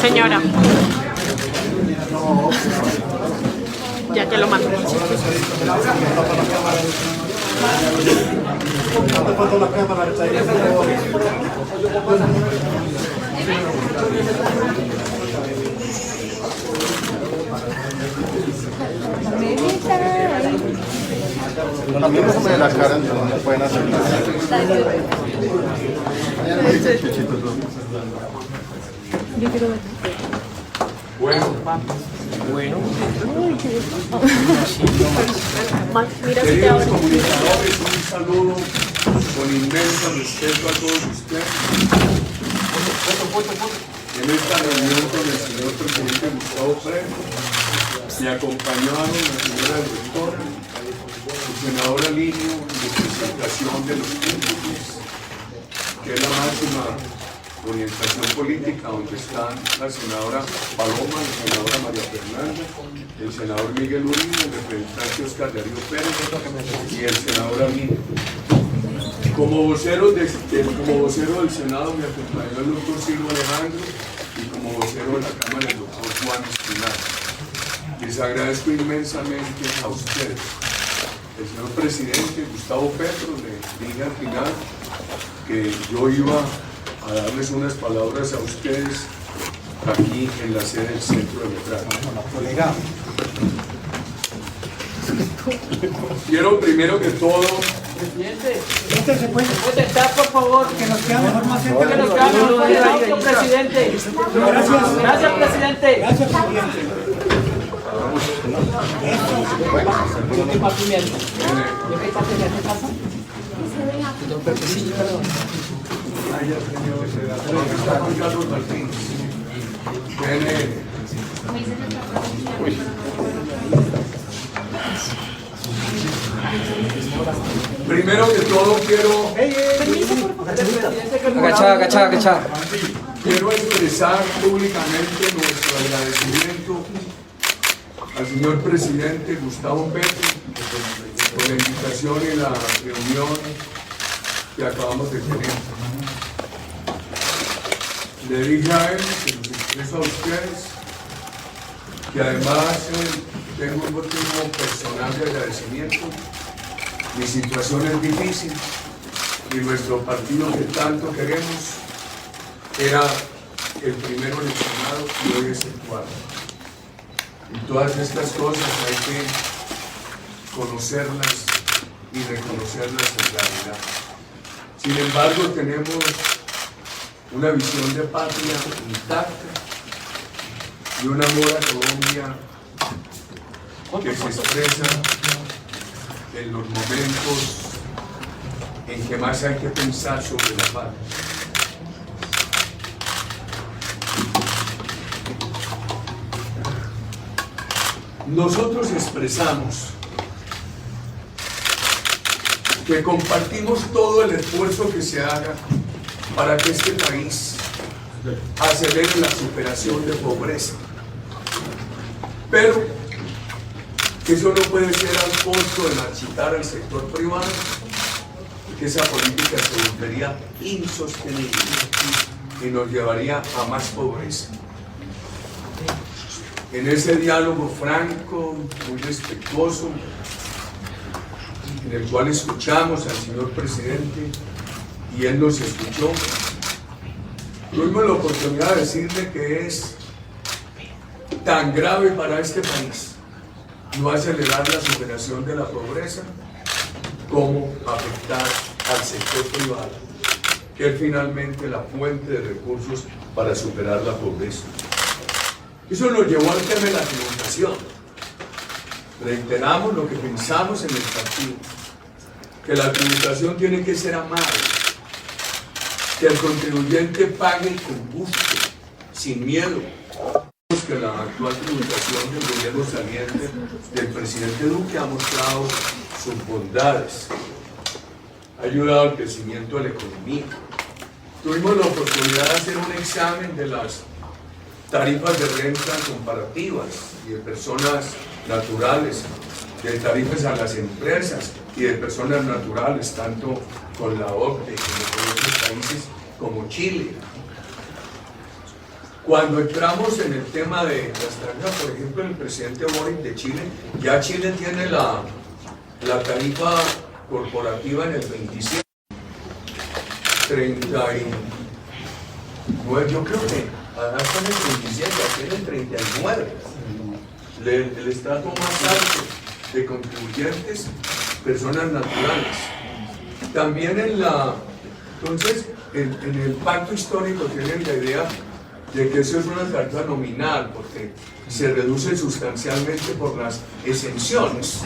Señora, ya que lo mando. A mí no me la cara, no pueden hacer nada. Yo quiero ver. Bueno, Mira si te queridos abro. comunicadores, un saludo con inmenso respeto a todos ustedes. En esta reunión con el señor presidente Gustavo Petro, me acompañaron la señora directora, el senador Alinio, en representación de los públicos, que es la máxima orientación política, donde están la senadora Paloma, la senadora María Fernanda, el senador Miguel Uribe, el representante Oscar Darío Pérez y el senador Alinio. Como vocero del Senado me acompañó el doctor Silvio Alejandro y como vocero de la Cámara el doctor Juan Espinal. Les agradezco inmensamente a ustedes. El señor presidente Gustavo Petro le dije al final que yo iba a darles unas palabras a ustedes aquí en la sede del Centro Democrático. Quiero primero que todo... Presidente, se puede contestar, por favor, que nos queda mejor más gente. Que nos queda mejor el audio, presidente. Gracias. Gracias, presidente. Gracias, presidente. Yo estoy para pimiento. ¿Yo qué parte de qué pasa? Don Pepecillo, perdón. Está con Carlos Martínez. Primero que todo quiero... Agachada. Quiero expresar públicamente nuestro agradecimiento al señor presidente Gustavo Petro por la invitación y la reunión que acabamos de tener. Le dije a él, que los expreso a ustedes, que además tengo un motivo personal de agradecimiento. Mi situación es difícil y nuestro partido que tanto queremos era el primero eleccionado y hoy es el cuarto. Y todas estas cosas hay que conocerlas y reconocerlas en realidad. Sin embargo, tenemos una visión de patria intacta y un amor a Colombia que se expresa en los momentos en que más hay que pensar sobre la paz. Nosotros expresamos que compartimos todo el esfuerzo que se haga para que este país acelere la superación de pobreza, pero que eso no puede ser al costo de marchitar al sector privado, que esa política se volvería insostenible y nos llevaría a más pobreza. En ese diálogo franco, muy respetuoso, en el cual escuchamos al señor presidente y él nos escuchó, tuvimos la oportunidad de decirle que es tan grave para este país no acelerar la superación de la pobreza como afectar al sector privado, que es finalmente la fuente de recursos para superar la pobreza. Eso nos llevó al tema de la tributación. Reiteramos lo que pensamos en el partido, que la tributación tiene que ser amable, que el contribuyente pague con gusto, sin miedo. Que la actual tributación del gobierno saliente del presidente Duque ha mostrado sus bondades, ha ayudado al crecimiento de la economía, tuvimos la oportunidad de hacer un examen de las tarifas de renta comparativas y de personas naturales, de tarifas a las empresas y de personas naturales, tanto con la OCDE como con otros países como Chile. Cuando entramos en el tema de las tarifas, por ejemplo, el presidente Boric de Chile, ya Chile tiene la tarifa corporativa en el 27, 39, yo creo que hasta en el 27, aquí en el 39, el estrato más alto de contribuyentes, personas naturales. También entonces, en el pacto histórico tienen la idea de que eso es una tarifa nominal, porque se reduce sustancialmente por las exenciones.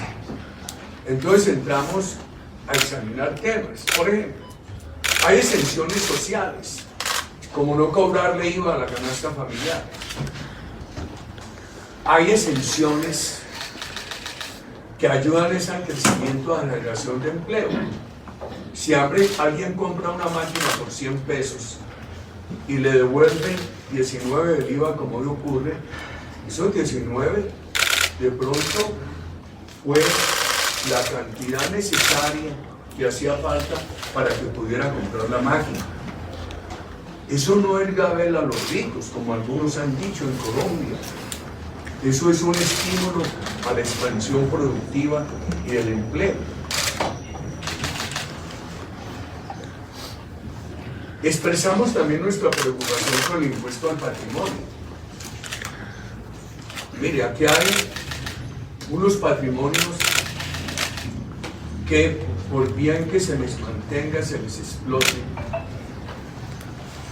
Entonces entramos a examinar temas. Por ejemplo, hay exenciones sociales, como no cobrarle IVA a la canasta familiar. Hay exenciones que ayudan al crecimiento, a la generación de empleo. Si alguien compra una máquina por 100 pesos y le devuelven 19 del IVA, como hoy ocurre, esos 19 de pronto fue la cantidad necesaria que hacía falta para que pudiera comprar la máquina. Eso no es gabel a los ricos, como algunos han dicho en Colombia. Eso es un estímulo a la expansión productiva y del empleo. Expresamos también nuestra preocupación con el impuesto al patrimonio. Mire, aquí hay unos patrimonios que, por bien que se les mantenga, se les explote,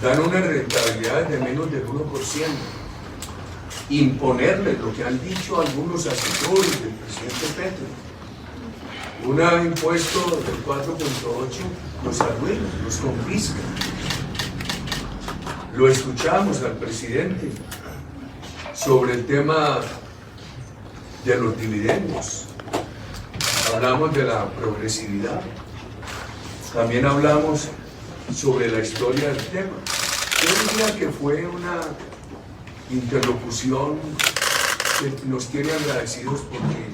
dan unas rentabilidades de menos del 1%. Imponerles lo que han dicho algunos asesores del presidente Petro, un impuesto del 4.8 los arruina, los confisca. Lo escuchamos al presidente sobre el tema de los dividendos. Hablamos de la progresividad. También hablamos sobre la historia del tema. Yo diría que fue una interlocución que nos tiene agradecidos porque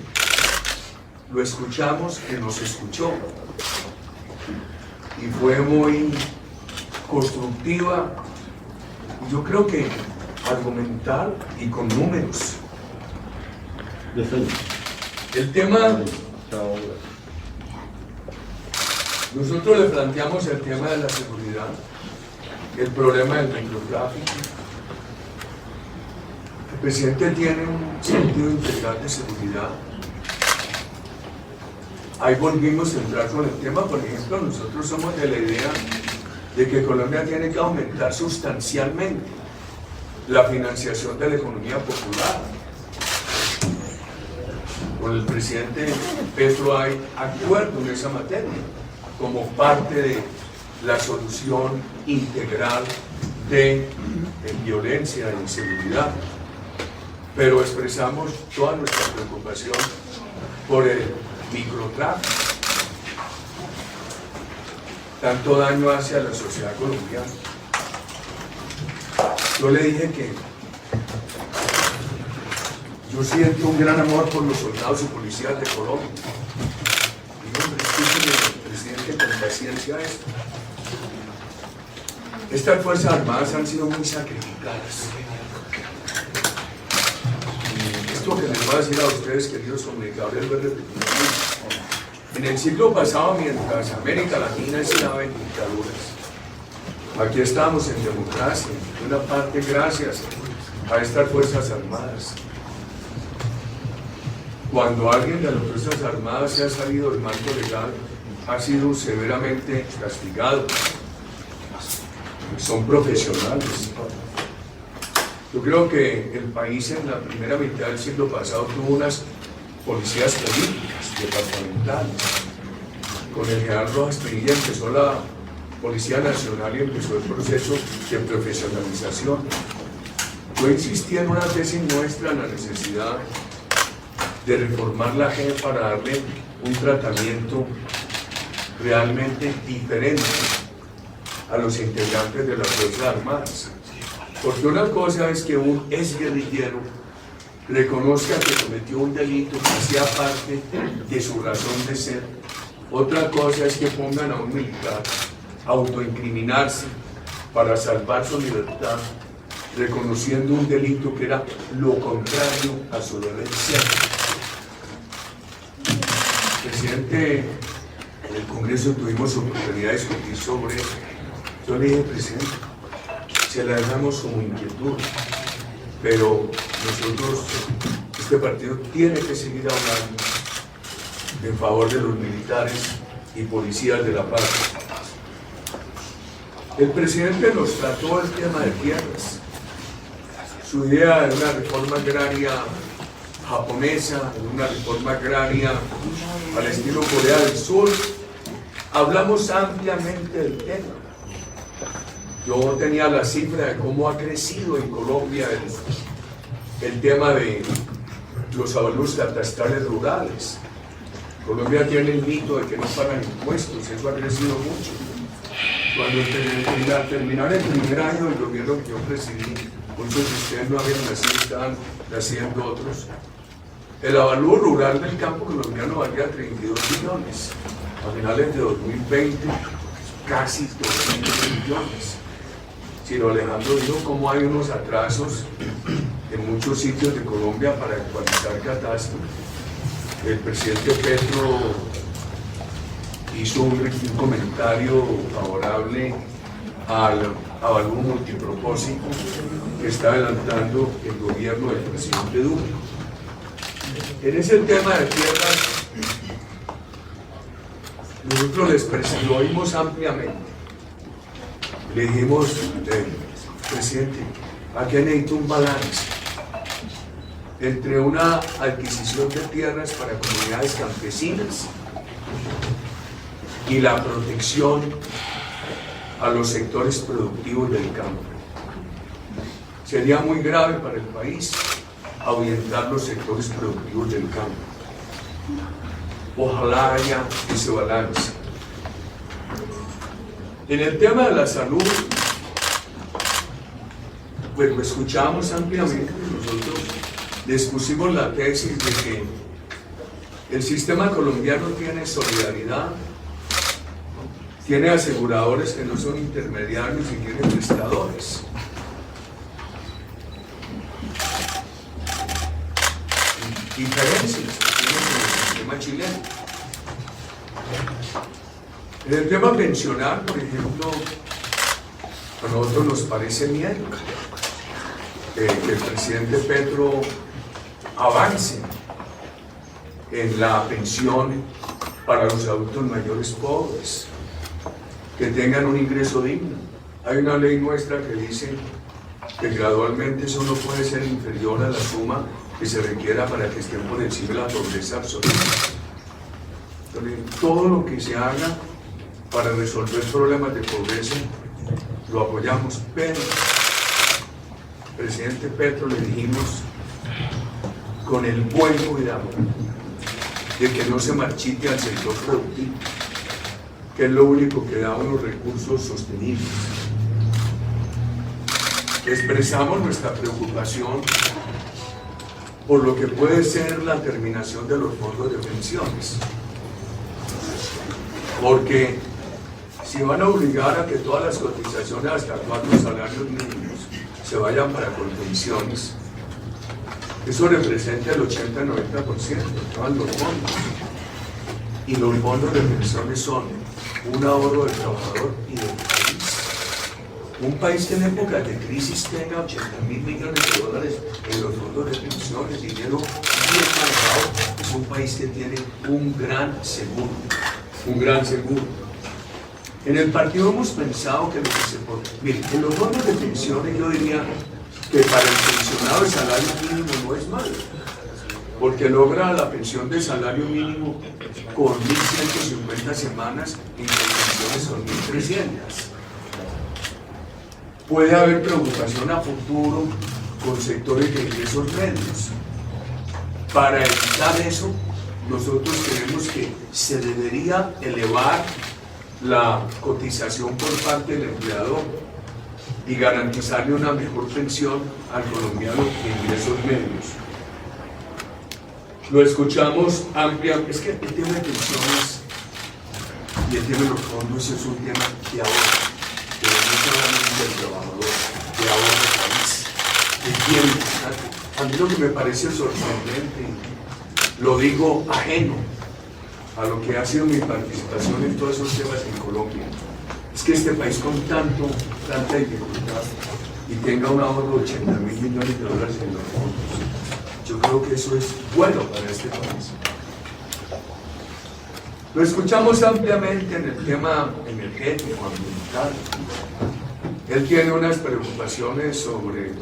lo escuchamos, que nos escuchó, y fue muy constructiva, yo creo que argumental y con números. El tema, nosotros le planteamos el tema de la seguridad, el problema del microtráfico. El presidente tiene un sentido integral de seguridad. Ahí volvimos a entrar con el tema. Por ejemplo, nosotros somos de la idea de que Colombia tiene que aumentar sustancialmente la financiación de la economía popular. Con el presidente Petro hay acuerdo en esa materia, como parte de la solución integral de violencia e inseguridad. Pero expresamos toda nuestra preocupación por el microtráfico. Tanto daño hace a la sociedad colombiana. Yo le dije que yo siento un gran amor por los soldados y policías de Colombia. Y hombre, escúcheme, presidente, con paciencia esto. Estas Fuerzas Armadas han sido muy sacrificadas. Esto que les voy a decir a ustedes, queridos comunicadores, lo he repetido mucho. En el siglo pasado, mientras América Latina estaba en dictaduras, aquí estamos en democracia, en una parte gracias a estas Fuerzas Armadas. Cuando alguien de las Fuerzas Armadas se ha salido del marco legal, ha sido severamente castigado. Son profesionales. Yo creo que el país en la primera mitad del siglo pasado tuvo unas policías políticas, departamentales. Con el general Rojas Pinilla empezó la Policía Nacional y empezó el proceso de profesionalización. Yo insistí en una tesis nuestra en la necesidad de reformar la JEP para darle un tratamiento realmente diferente a los integrantes de las Fuerzas Armadas. Porque una cosa es que un exguerrillero reconozca que cometió un delito que hacía parte de su razón de ser. Otra cosa es que pongan a un militar a autoincriminarse para salvar su libertad, reconociendo un delito que era lo contrario a su deber ser. Presidente, en el Congreso tuvimos oportunidad de discutir sobre eso. Yo le dije, presidente, se la dejamos como inquietud, pero nosotros, este partido tiene que seguir hablando en favor de los militares y policías de la paz. El presidente nos trató el tema de tierras. Su idea de una reforma agraria japonesa, una reforma agraria al estilo Corea del Sur. Hablamos ampliamente del tema. Yo tenía la cifra de cómo ha crecido en Colombia el tema de los avalúos catastrales rurales. Colombia tiene el mito de que no pagan impuestos, eso ha crecido mucho. Cuando al terminar el primer año del gobierno que yo presidí, muchos de ustedes no habían nacido, estaban naciendo otros. El avalúo rural del campo colombiano valía 32 millones. A finales de 2020, casi 200 millones. Ciro Alejandro dijo cómo hay unos atrasos en muchos sitios de Colombia para actualizar catastro. El presidente Petro hizo un comentario favorable al avalúo multipropósito que está adelantando el gobierno del presidente Duque. En ese tema de tierras, nosotros lo oímos ampliamente. Le dijimos, presidente, aquí necesita un balance entre una adquisición de tierras para comunidades campesinas y la protección a los sectores productivos del campo. Sería muy grave para el país ahuyentar los sectores productivos del campo. Ojalá haya ese balance. En el tema de la salud, pues lo escuchamos ampliamente. Nosotros les pusimos la tesis de que el sistema colombiano tiene solidaridad, tiene aseguradores que no son intermediarios y tiene prestadores. Diferencias que tiene con el sistema chileno. En el tema pensional, por ejemplo, a nosotros nos parece miedo que el presidente Petro avance en la pensión para los adultos mayores pobres, que tengan un ingreso digno. Hay una ley nuestra que dice que gradualmente eso no puede ser inferior a la suma que se requiera para que estén por encima de la pobreza absoluta. Entonces, todo lo que se haga para resolver problemas de pobreza lo apoyamos, pero presidente Petro le dijimos con el buen cuidado de que no se marchite al sector productivo, que es lo único que da unos recursos sostenibles. Expresamos nuestra preocupación por lo que puede ser la terminación de los fondos de pensiones, porque si van a obligar a que todas las cotizaciones hasta 4 salarios mínimos se vayan para colpensiones, eso representa el 80-90% de todos los fondos. Y los fondos de pensiones son un ahorro del trabajador y del país. Un país que en épocas de crisis tenga 80.000 millones de dólares en los fondos de pensiones, dinero bien manejado, es un país que tiene un gran seguro. Un gran seguro. En el partido hemos pensado que lo que se puede... Miren, en los fondos de pensiones yo diría que para el pensionado el salario mínimo no es malo, porque logra la pensión de salario mínimo con 1.150 semanas y con pensiones con 1.300. Puede haber preocupación a futuro con sectores de ingresos medios. Para evitar eso, nosotros creemos que se debería elevar la cotización por parte del empleador y garantizarle una mejor pensión al colombiano de ingresos medios. Lo escuchamos ampliamente. Es que el tema de pensiones y el tema de los fondos es un tema de ahorro, pero no solamente del trabajador, de ahorro del país, de tiempo. A mí lo que me parece sorprendente, lo digo ajeno a lo que ha sido mi participación en todos esos temas en Colombia, es que este país con tanta dificultad y tenga un ahorro de $80.000 millones en los fondos. Yo creo que eso es bueno para este país. Lo escuchamos ampliamente en el tema energético, ambiental. Él tiene unas preocupaciones sobre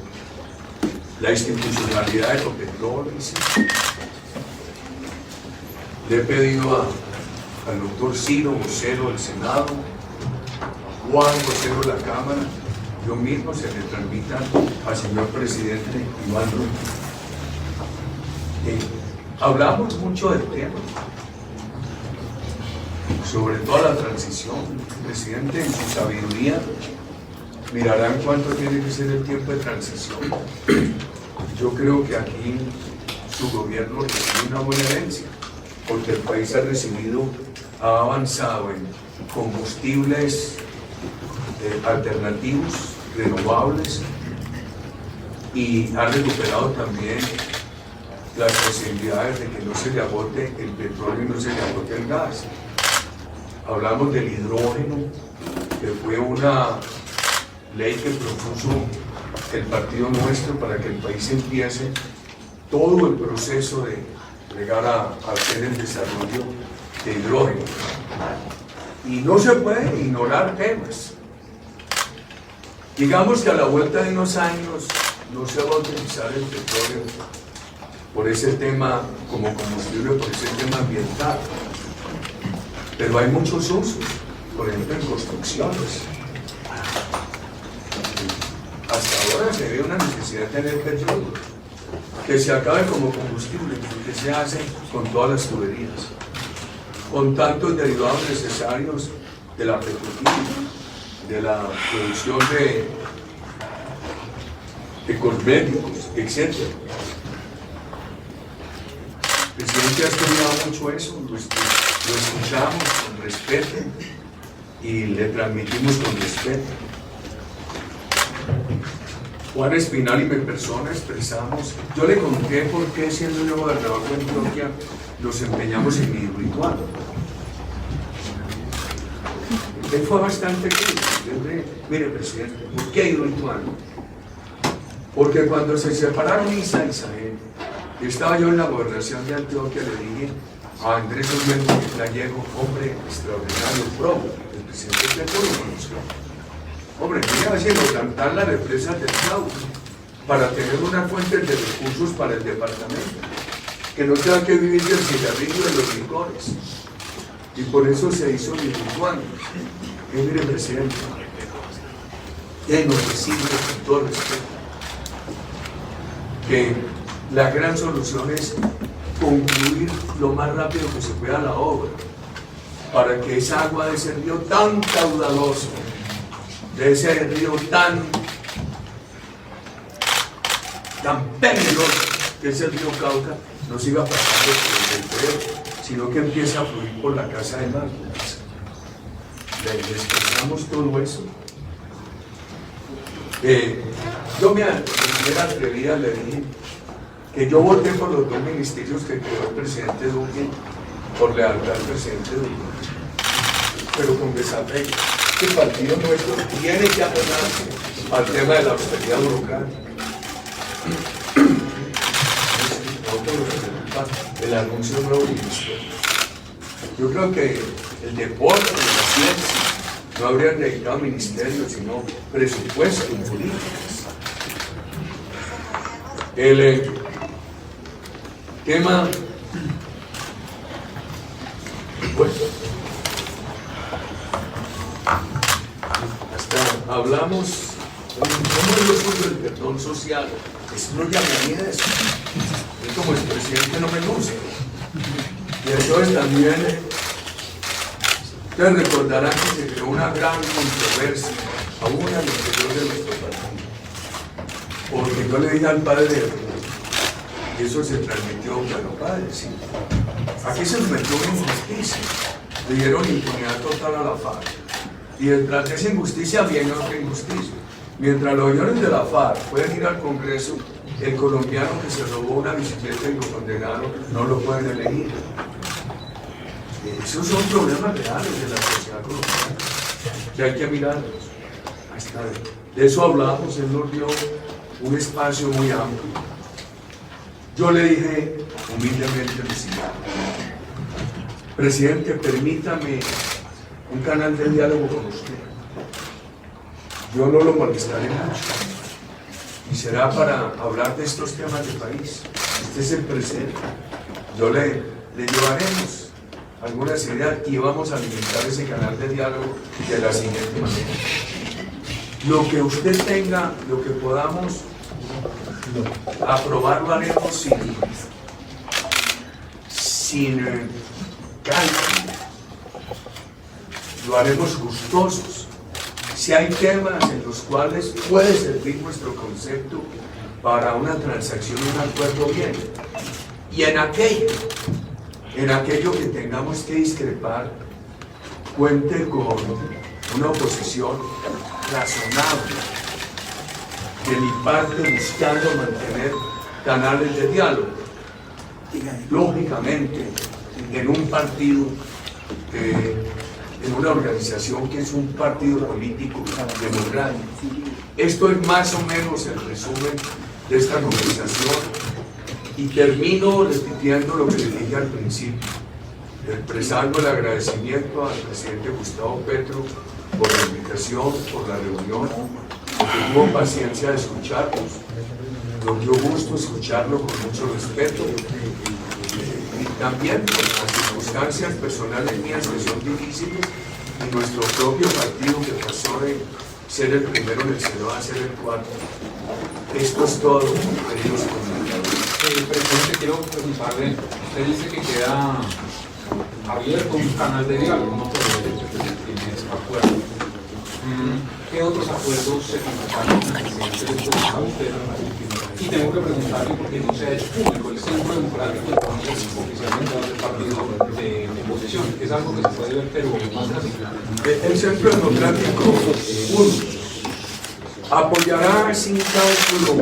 la institucionalidad de los petróleos. Le he pedido al doctor Ciro, vocero del Senado, Juan, vocero de la Cámara, yo mismo se le transmita al señor presidente Iván Duque. Hablamos mucho del tema, sobre toda la transición. El presidente, en su sabiduría, mirarán cuánto tiene que ser el tiempo de transición. Yo creo que aquí su gobierno recibe una buena herencia, porque el país ha avanzado en combustibles alternativos, renovables, y ha recuperado también las posibilidades de que no se le agote el petróleo y no se le agote el gas. Hablamos del hidrógeno, que fue una ley que propuso el partido nuestro para que el país empiece todo el proceso de llegar a hacer el desarrollo de hidrógeno. Y no se puede ignorar temas. Digamos que a la vuelta de unos años no se va a utilizar el petróleo por ese tema como combustible, por ese tema ambiental. Pero hay muchos usos, por ejemplo en construcciones. Hasta ahora se ve una necesidad de tener petróleo, que se acabe como combustible, porque se hace con todas las tuberías, con tantos derivados necesarios de la petroquímica, de la producción de cosméticos, etc. El presidente ha estudiado mucho eso, lo escuchamos con respeto y le transmitimos con respeto. Juan Espinal y mi persona expresamos, yo le conté por qué siendo yo gobernador de Antioquia nos empeñamos en mi ritual. Él fue bastante claro. Mire, presidente, ¿por qué hay ritual? Porque cuando se separaron Isa y Sahel, estaba yo en la gobernación de Antioquia, le dije a Andrés Orlando Gallego, hombre extraordinario, pro, el presidente de todo lo conoció. Hombre, quería haciendo plantar las represas del Sauce para tener una fuente de recursos para el departamento, que no tenga que vivir del cigarrillo y de los licores. Y por eso se hizo mi ritual. Y mire, presidente, que nos decimos con todo respeto que la gran solución es concluir lo más rápido que se pueda la obra, para que esa agua de ese río tan caudaloso, de ese río tan peligroso que es el río Cauca, no siga pasando por el Feo, sino que empiece a fluir por la casa de máquinas. Le expresamos todo eso. Yo me atrevía, le dije que yo voté por los dos ministerios que creó el presidente Duque, por lealtad al presidente Duque, pero con desapego. El partido nuestro tiene que apegarse al tema de la austeridad burocrática. El anuncio de un nuevo ministerio. Yo creo que el deporte y la ciencia no habrían dedicado ministerio, sino presupuesto y políticas. El tema, bueno, hasta hablamos, ¿cómo es lo suyo del perdón social? Eso no llama a mí de eso. Es como el presidente no me gusta. Y entonces también Ustedes recordarán que se creó una gran controversia, aún al interior de nuestro partido, porque yo le dije al padre, y eso se transmitió, bueno, padre, sí, aquí se metió una injusticia, le dieron impunidad total a la FARC, y detrás de esa injusticia viene otra injusticia. Mientras los señores de la FARC pueden ir al Congreso, el colombiano que se robó una bicicleta y lo condenaron, no lo pueden elegir. Esos son problemas reales de la sociedad colombiana, que hay que mirarlos. De eso hablamos, él nos dio un espacio muy amplio. Yo le dije humildemente lo siguiente: presidente, permítame un canal de diálogo con usted. Yo no lo molestaré mucho, y será para hablar de estos temas del país. Este es el presente. Yo le llevaremos algunas ideas y vamos a alimentar ese canal de diálogo de la siguiente manera. Lo que usted tenga, lo que podamos aprobar, lo haremos sin cálculo, lo haremos gustosos. Si hay temas en los cuales puede servir nuestro concepto para una transacción, un acuerdo, bien, y en aquello que tengamos que discrepar, cuente con una oposición razonable, de mi parte buscando mantener canales de diálogo. Lógicamente, en un partido, en una organización que es un partido político democrático. Esto es más o menos el resumen de esta conversación, y termino repitiendo lo que le dije al principio, expresando el agradecimiento al presidente Gustavo Petro por la invitación, por la reunión, porque tuvo paciencia de escucharnos. Nos dio gusto escucharlo con mucho respeto, y también por las circunstancias personales mías que son difíciles, y nuestro propio partido que pasó de ser el primero en el Senado a ser el cuarto. Esto es todo, queridos comunicadores. Presidente, quiero preguntarle, usted dice que queda abierto un canal de diálogo, no por derecho, que se tiene ese acuerdo. ¿Qué otros acuerdos se concretaron con el presidente de usted? Y tengo que preguntarle porque no se ha hecho público. El Centro Democrático entonces oficialmente va a ser partido de oposición, que es algo que se puede ver, pero más radical. El Centro Democrático apoyará sin cálculo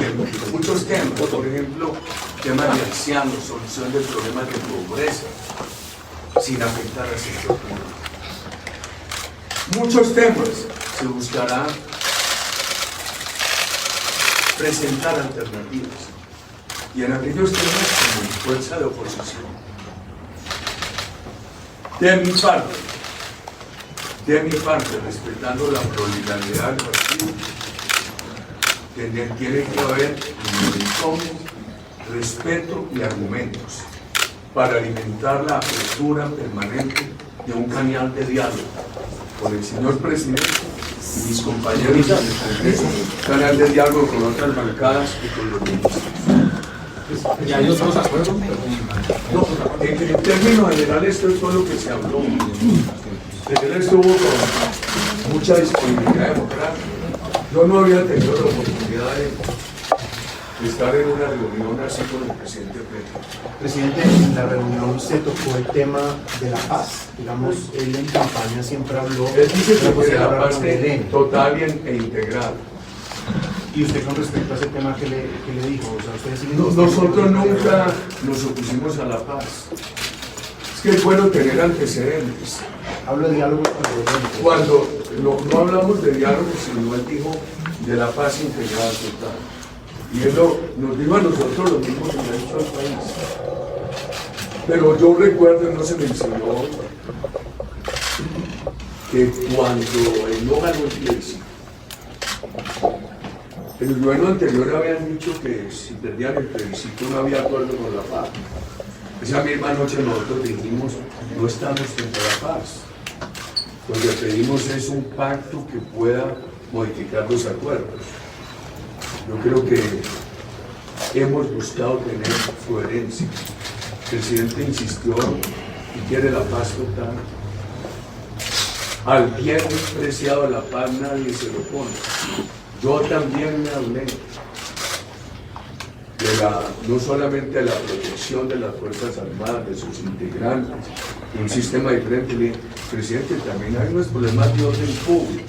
muchos temas, por ejemplo, temas de ancianos, solución de problemas de pobreza, sin afectar al sector público. Muchos temas se buscará presentar alternativas, y en aquellos temas como fuerza de oposición. De mi parte, respetando la pluralidad del partido, tiene que haber respeto y argumentos para alimentar la apertura permanente de un canal de diálogo con el señor presidente y mis compañeros en el Congreso, canal de diálogo con otras bancadas y con los ministros. ¿Y hay otros acuerdos? No, en términos generales esto es todo lo que se habló. Él estuvo con mucha disponibilidad democrática. Yo no había tenido la oportunidad de estar en una reunión así con el presidente Petro. Presidente, en la reunión se tocó el tema de la paz. Digamos, él en campaña siempre habló Él dice de que la hablar paz con el ELN. total e integral. Y usted con respecto a ese tema, ¿qué le dijo? O sea, ustedes siguen Nosotros nunca nos opusimos a la paz. Es que es bueno tener antecedentes. Hablo de diálogo con el ELN. Cuando no hablamos de diálogo, sino él dijo de la paz integral total. Y él nos dijo a nosotros lo mismo que le ha dicho al país. Pero yo recuerdo, no se mencionó, que cuando él no ganó el plebiscito, el gobierno anterior habían dicho que si perdían el plebiscito no había acuerdo con la paz. Esa misma noche nosotros dijimos, no estamos frente a la paz. Lo que pedimos es un pacto que pueda modificar los acuerdos. Yo creo que hemos buscado tener coherencia. El presidente insistió y quiere la paz total. Al bien preciado de la paz nadie se lo pone. Yo también me hablé no solamente de la protección de las Fuerzas Armadas, de sus integrantes, un sistema diferente. Le dije, presidente, también hay unos problemas de orden público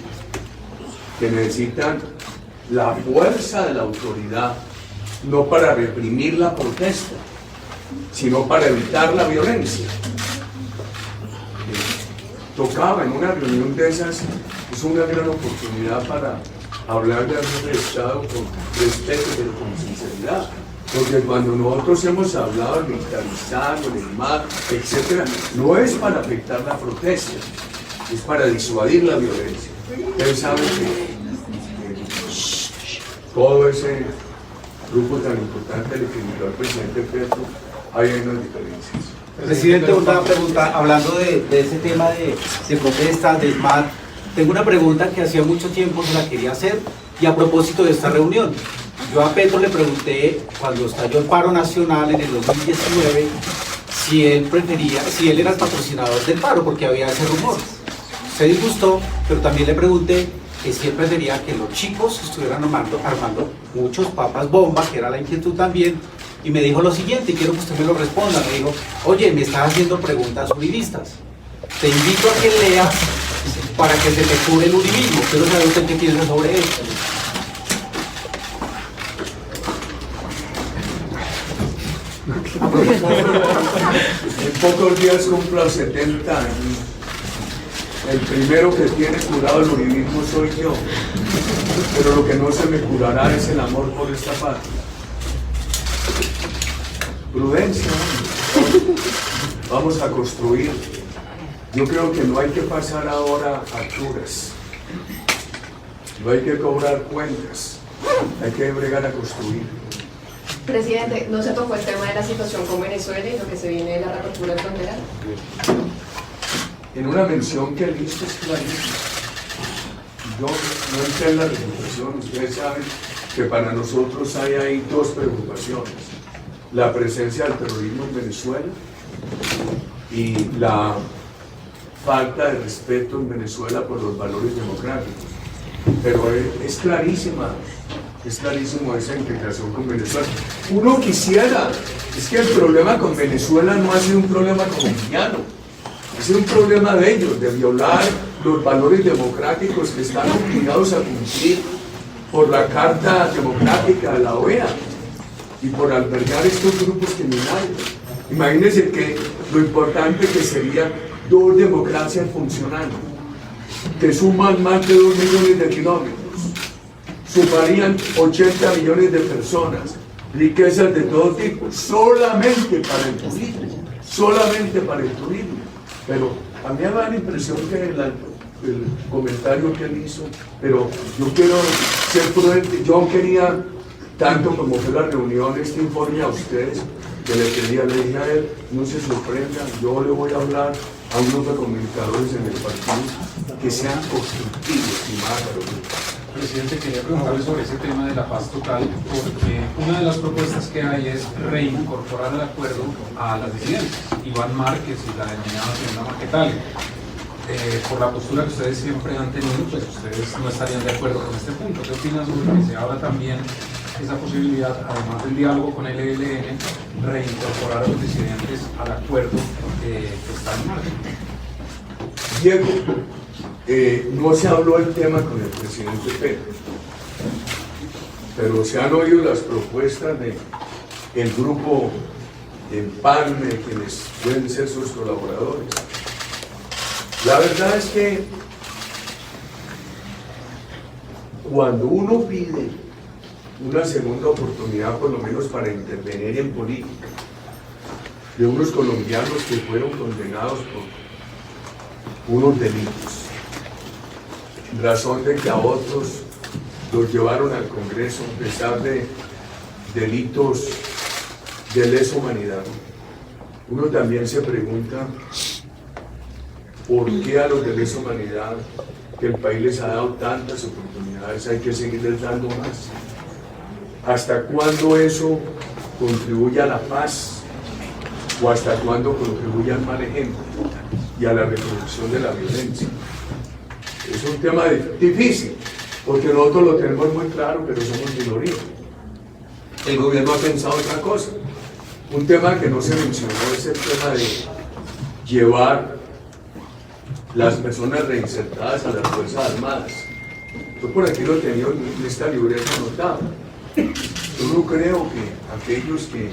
que necesitan la fuerza de la autoridad, no para reprimir la protesta, sino para evitar la violencia. Tocaba en una reunión de esas, es una gran oportunidad para hablar de algo de Estado con respeto, pero con sinceridad. Porque cuando nosotros hemos hablado de militarizar, del mar, etc., no es para afectar la protesta, es para disuadir la violencia. Ustedes saben que todo ese grupo tan importante del que invitó al presidente Petro, hay unas diferencias. Presidente, una pregunta, hablando de ese tema de protestas, del mar, tengo una pregunta que hacía mucho tiempo se la quería hacer, y a propósito de esta reunión. Yo a Petro le pregunté, cuando estalló el paro nacional en el 2019, si él era el patrocinador del paro, porque había ese rumor. Se disgustó, pero también le pregunté que si él prefería que los chicos estuvieran armando muchos papas bomba, que era la inquietud también, y me dijo lo siguiente, y quiero que usted me lo responda. Me dijo, oye, me estás haciendo preguntas uribistas, te invito a que leas para que se te cure el uribismo. Quiero saber usted qué piensa sobre esto. En pocos días cumplo 70 años. El primero que tiene curado el uribismo soy yo, pero lo que no se me curará es el amor por esta patria. Prudencia, vamos a construir. Yo creo que no hay que pasar ahora facturas, no hay que cobrar cuentas, hay que bregar a construir. Presidente, ¿no se tocó el tema de la situación con Venezuela y lo que se viene de la reapertura fronteral? En una mención que él hizo es clarísimo. Yo no entré en la reputación, ustedes saben que para nosotros hay ahí dos preocupaciones: la presencia del terrorismo en Venezuela y la falta de respeto en Venezuela por los valores democráticos. Pero es clarísimo esa integración con Venezuela. Uno quisiera, es que el problema con Venezuela no ha sido un problema colombiano, ha sido un problema de ellos, de violar los valores democráticos que están obligados a cumplir por la Carta Democrática de la OEA y por albergar estos grupos criminales. Imagínense que lo importante que sería dos democracias funcionando, que suman más de 2 millones de kilómetros, sumarían 80 millones de personas, riquezas de todo tipo, solamente para el turismo, Pero a mí me da la impresión que el comentario que él hizo, pero yo quiero ser prudente. Yo quería, tanto como fue la reunión, este informe a ustedes, que le dije a él, no se sorprendan, yo le voy a hablar a un grupo de comunicadores en el partido que sean constructivos y más. Presidente, quería preguntarle sobre ese tema de la paz total, porque una de las propuestas que hay es reincorporar el acuerdo a las disidencias, Iván Márquez y la denominada señora Marquetalia. Por la postura que ustedes siempre han tenido, pues ustedes no estarían de acuerdo con este punto. ¿Qué opinan sobre que se habla también esa posibilidad, además del diálogo con el ELN, reincorporar a los disidentes al acuerdo que está en marcha? Diego, no se habló el tema con el presidente Petro, pero se han oído las propuestas del grupo Empalme, quienes pueden ser sus colaboradores. La verdad es que cuando uno pide una segunda oportunidad, por lo menos para intervenir en política, de unos colombianos que fueron condenados por unos delitos, razón de que a otros los llevaron al Congreso a pesar de delitos de lesa humanidad, uno también se pregunta por qué a los de lesa humanidad, que el país les ha dado tantas oportunidades, hay que seguirles dando más. ¿Hasta cuándo eso contribuye a la paz? ¿O hasta cuándo contribuye al mal ejemplo y a la reproducción de la violencia? Es un tema difícil, porque nosotros lo tenemos muy claro, pero somos minoría. El gobierno ha pensado otra cosa. Un tema que no se mencionó es el tema de llevar las personas reinsertadas a las Fuerzas Armadas. Yo por aquí lo tenía en esta libreta anotada. Yo no creo que aquellos que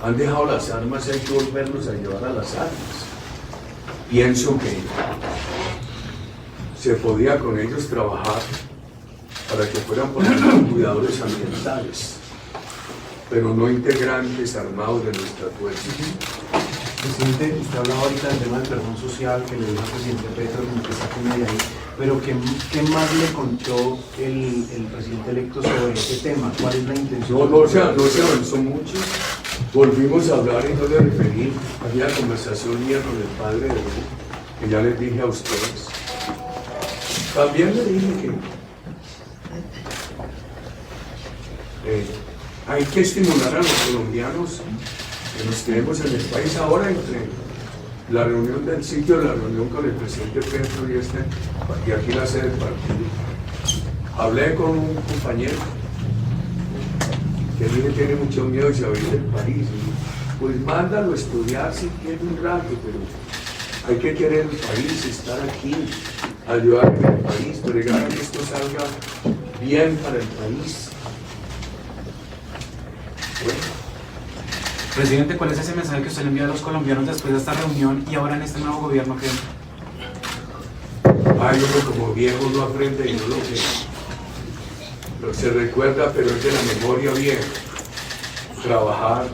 han dejado las armas hay que volverlos a llevar a las armas. Pienso que se podía con ellos trabajar para que fueran, por ejemplo, cuidadores ambientales, pero no integrantes armados de nuestras fuerzas. Presidente, usted hablaba ahorita del tema del perdón social que le dijo al presidente Petro, como que saque una de ahí, pero ¿qué más le contó el presidente electo sobre ese tema? ¿Cuál es la intención? No se avanzó mucho. Volvimos a hablar y yo le referí a la conversación mía con el padre de él, que ya les dije a ustedes. También le dije que hay que estimular a los colombianos que nos quedemos en el país. Ahora, entre la reunión del sitio, la reunión con el presidente Petro y aquí la sede del partido, hablé con un compañero que tiene mucho miedo de salir del país. Pues mándalo a estudiar si quiere un rato, pero hay que querer el país, estar aquí, ayudar en el país, bregar que esto salga bien para el país. Bueno. Presidente, ¿cuál es ese mensaje que usted le envía a los colombianos después de esta reunión y ahora en este nuevo gobierno que... Ay, uno como viejo no aprende y no lo se recuerda, pero es de la memoria vieja. Trabajar.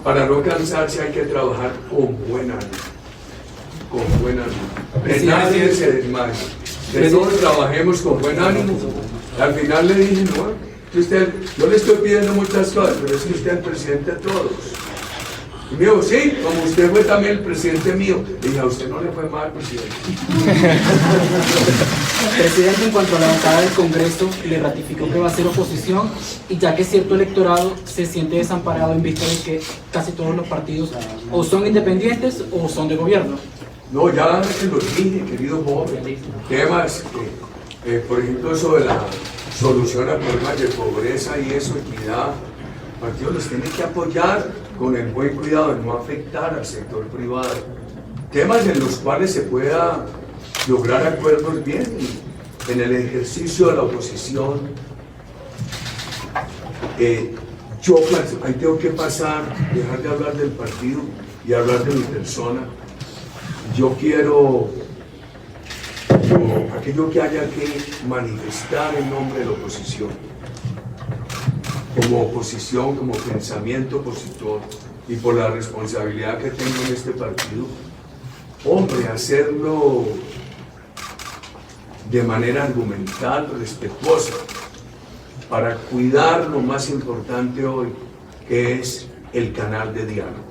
Para no cansarse hay que trabajar con buen ánimo. Que nadie se desmaye. Que todos trabajemos con buen ánimo. Al final le dije, no, yo le estoy pidiendo muchas cosas, pero es que usted es el presidente de todos. Y me dijo, sí, como usted fue también el presidente mío. Le dije, a usted no le fue mal, presidente. Presidente, en cuanto a la bancada del Congreso, le ratificó que va a ser oposición, y ya que cierto electorado se siente desamparado en vista de que casi todos los partidos o son independientes o son de gobierno. No, ya se los dije, querido joven. Temas, por ejemplo, eso de la solución a problemas de pobreza y eso, equidad. El partido los tiene que apoyar con el buen cuidado de no afectar al sector privado. Temas en los cuales se pueda lograr acuerdos bien en el ejercicio de la oposición. Yo ahí tengo que pasar, dejar de hablar del partido y hablar de mi persona. Yo quiero aquello que haya que manifestar en nombre de la oposición, como pensamiento opositor, y por la responsabilidad que tengo en este partido, hombre, hacerlo de manera argumental, respetuosa, para cuidar lo más importante hoy, que es el canal de diálogo,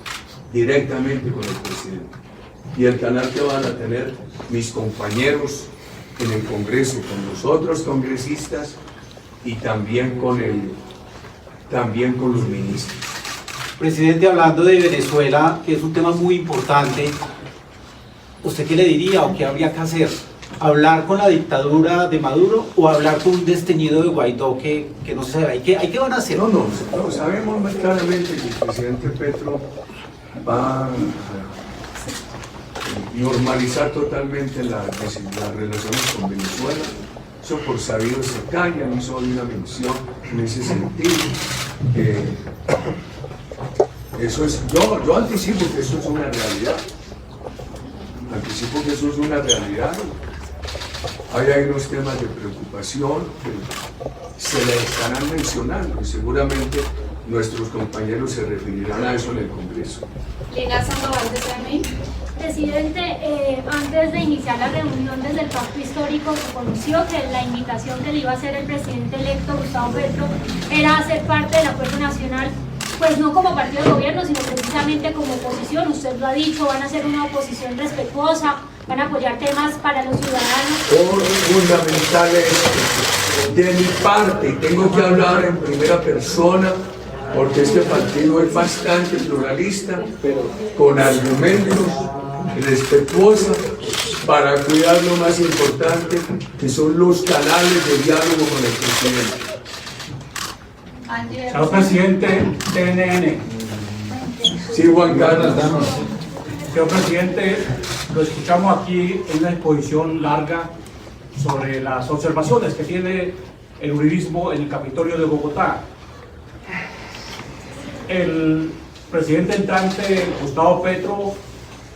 directamente con el presidente. Y el canal que van a tener mis compañeros en el Congreso, con los otros congresistas y también con los ministros. Presidente, hablando de Venezuela, que es un tema muy importante, ¿usted qué le diría o qué habría que hacer? ¿Hablar con la dictadura de Maduro o hablar con un desteñido de Guaidó que no se sabe? ¿Qué van a hacer? No, sabemos muy claramente que el presidente Petro va a normalizar totalmente las relaciones con Venezuela. Eso por sabido se calla, no hizo una mención en ese sentido. Eso es, yo anticipo que eso es una realidad. Anticipo que eso es una realidad. Hay unos temas de preocupación que se le estarán mencionando y seguramente nuestros compañeros se referirán a eso en el Congreso. Llega Sandoval de CNI. Presidente, antes de iniciar la reunión desde el Pacto Histórico, se conoció que la invitación que le iba a hacer el presidente electo Gustavo Petro era hacer parte del Acuerdo Nacional, pues no como partido de gobierno, sino precisamente como oposición. Usted lo ha dicho, van a ser una oposición respetuosa, van a apoyar temas para los ciudadanos. Fundamentales de mi parte, tengo que hablar en primera persona porque este partido es bastante pluralista, con argumentos, respetuosa, para cuidar lo más importante, que son los canales de diálogo con el presidente. Señor presidente, TNN. Sí, Juan Carlos. Señor presidente, lo escuchamos aquí en una exposición larga sobre las observaciones que tiene el uribismo en el Capitolio de Bogotá. El presidente entrante, Gustavo Petro,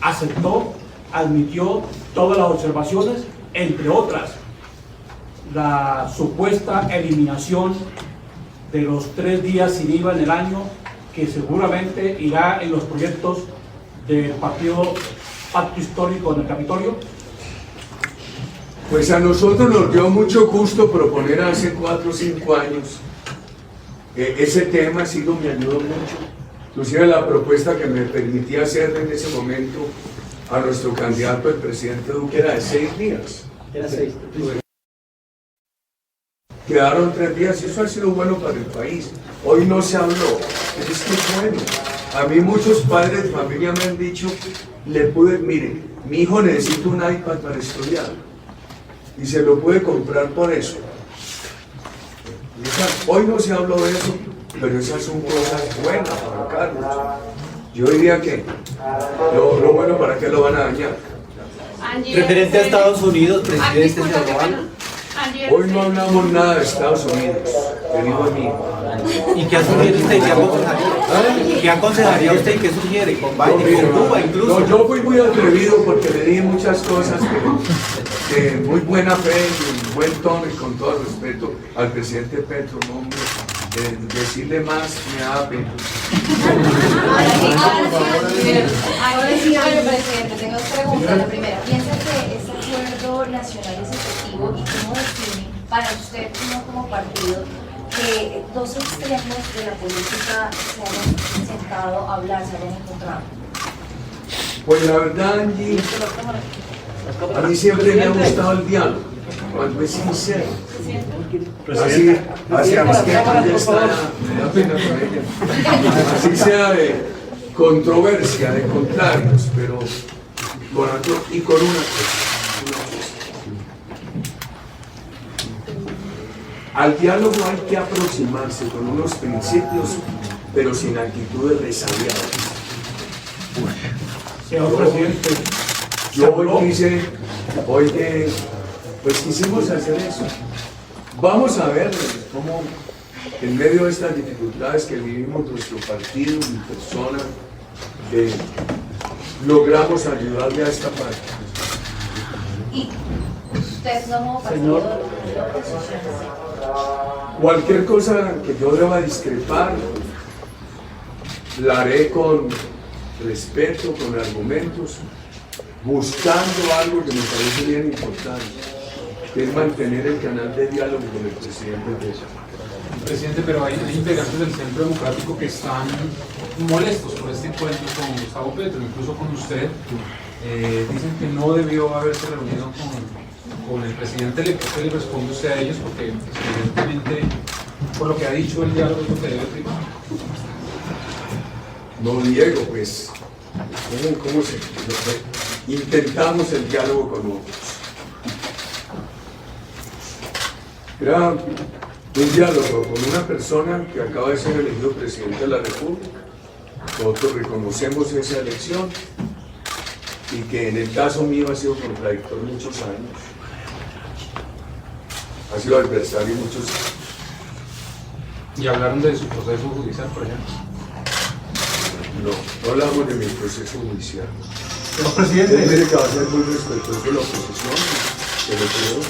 aceptó, admitió todas las observaciones, entre otras, la supuesta eliminación de los 3 días sin IVA en el año, que seguramente irá en los proyectos del partido Pacto Histórico en el Capitolio. Pues a nosotros nos dio mucho gusto proponer hace 4 o 5 años ese tema, sí me ayudó mucho, inclusive la propuesta que me permitía hacer en ese momento a nuestro candidato, el presidente Duque, era de 6 días. Era 6. Quedaron 3 días y eso ha sido bueno para el país. Hoy no se habló, pero es que es bueno. A mí muchos padres de familia me han dicho, mire, mi hijo necesita un iPad para estudiar y se lo puede comprar por eso. Hoy no se habló de eso, pero esas son cosas buenas para Carlos. Yo diría que lo bueno, ¿para qué lo van a dañar? Referente a Estados Unidos, presidente Hoy no hablamos nada de Estados Unidos, querido amigo. ¿Y qué sugiere usted? ¿Qué aconsejaría usted y qué sugiere? ¿Con Biden, con Cuba incluso? No, yo fui muy atrevido porque le dije muchas cosas de muy buena fe y buen tono y con todo el respeto al presidente Petro, no, hombre, decirle más me da pena. Ahora sí, presidente, tengo 2 preguntas. La primera, ¿piensa que este acuerdo nacional es efectivo y cómo define para usted, no como partido, que 2 extremos de la política se hayan sentado a hablar, se hayan encontrado? Pues la verdad, Angie, a mí siempre me ha gustado el diálogo, cuando es sincero. Así sea de controversia, de contrarios, pero con una cosa. Al diálogo hay que aproximarse con unos principios, pero sin actitudes resabiadas. Señor presidente, yo pues quisimos hacer eso. Vamos a ver cómo en medio de estas dificultades que vivimos nuestro partido, mi persona, logramos ayudarle a esta parte. ¿Y usted como partido de la oposición? Cualquier cosa que yo deba discrepar, la haré con respeto, con argumentos, buscando algo que me parece bien importante, que es mantener el canal de diálogo con el presidente. Presidente, pero hay integrantes del Centro Democrático que están molestos por este encuentro con Gustavo Petro, incluso con usted. Dicen que no debió haberse reunido con el presidente electo. ¿Qué le responde usted a ellos? Porque evidentemente, por lo que ha dicho, el diálogo es lo que debe primar. No, Diego, pues, ¿cómo se...? Intentamos el diálogo con otros. Era un diálogo con una persona que acaba de ser elegido presidente de la República. Nosotros reconocemos esa elección y que en el caso mío ha sido contradictorio muchos años. Ha sido adversario muchos años. ¿Y hablaron de su proceso judicial, por ejemplo? No hablamos de mi proceso judicial. Señor presidente, tiene que ser muy respetuoso de la oposición, que lo creo.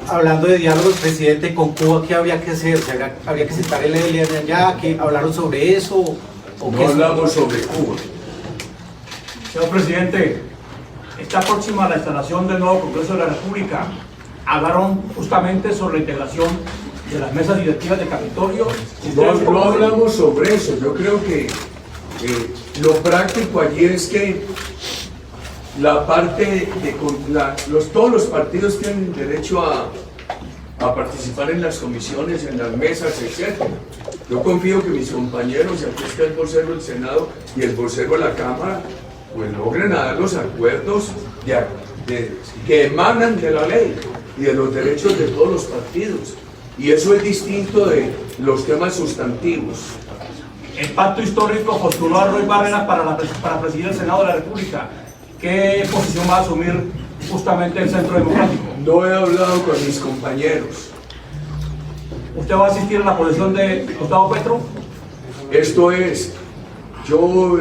Hablando de diálogos, presidente, con Cuba, ¿qué habría que hacer? ¿Habría que sentar el ELN allá? ¿Que hablaron sobre eso? No hablamos sobre Cuba. Señor presidente, está próxima la instalación del nuevo Congreso de la República. Hablaron justamente sobre la integración de las mesas directivas de Capitolio. No hablamos sobre eso. Yo creo que lo práctico allí es que la parte todos los partidos tienen derecho a participar en las comisiones, en las mesas, etc. Yo confío que mis compañeros, y aquí está el vocero del Senado y el vocero de la Cámara, pues logren dar los acuerdos que emanan de la ley y de los derechos de todos los partidos. Y eso es distinto de los temas sustantivos. El pacto histórico postuló a Roy Barreras para presidir el Senado de la República. ¿Qué posición va a asumir justamente el Centro Democrático? No he hablado con mis compañeros. ¿Usted va a asistir a la posesión de Gustavo Petro? Esto es, yo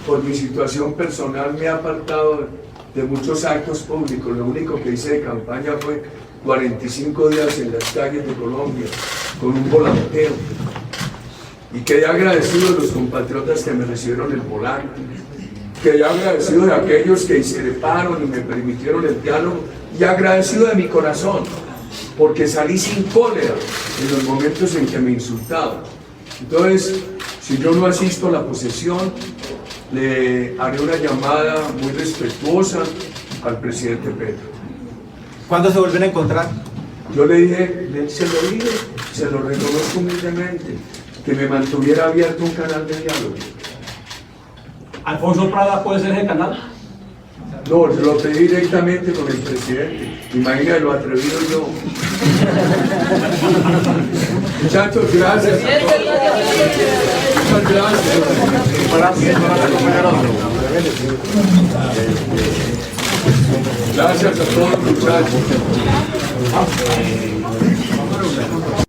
por mi situación personal me he apartado de muchos actos públicos. Lo único que hice de campaña fue 45 días en las calles de Colombia con un volanteo. Y quedé agradecido de los compatriotas que me recibieron el volante. Quedé agradecido de aquellos que discreparon y me permitieron el diálogo. Y agradecido de mi corazón, porque salí sin cólera en los momentos en que me insultaban. Entonces, si yo no asisto a la posesión, le haré una llamada muy respetuosa al presidente Petro. ¿Cuándo se vuelven a encontrar? Yo le dije, se lo dije, se lo reconozco humildemente, que me mantuviera abierto un canal de diálogo. ¿Alfonso Prada puede ser el canal? No, se lo pedí directamente con el presidente. Imagínate lo atrevido yo. Muchachos, gracias. Muchas gracias. Gracias a todos los muchachos.